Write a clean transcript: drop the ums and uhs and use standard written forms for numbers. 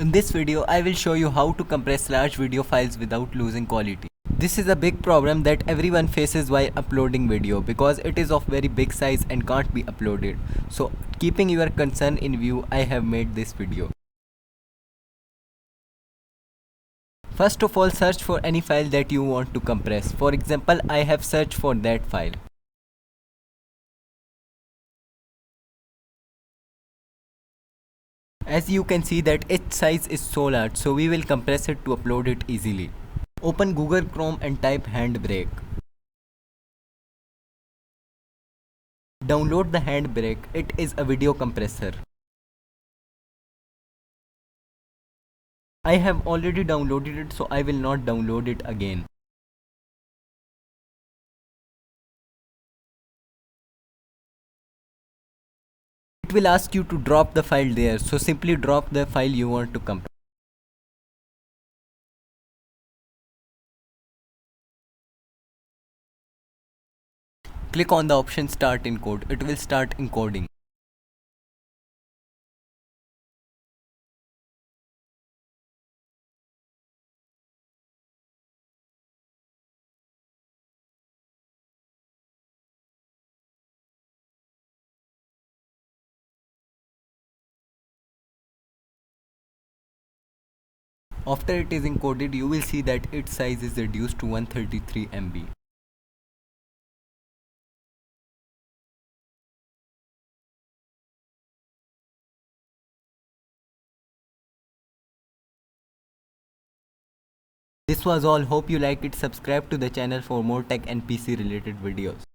In this video, I will show you how to compress large video files without losing quality. This is a big problem that everyone faces while uploading video because it is of very big size and can't be uploaded. So, keeping your concern in view, I have made this video. First of all, search for any file that you want to compress. For example, I have searched for that file. As you can see that its size is so large, so we will compress it to upload it easily. Open Google Chrome and type Handbrake. Download the Handbrake. It is a video compressor. I have already downloaded it, so I will not download it again. It will ask you to drop the file there, so simply drop the file you want to compress. Click on the option Start Encode. It will start encoding. After it is encoded, you will see that its size is reduced to 133 MB. This was all. Hope you liked it. Subscribe to the channel for more tech and PC related videos.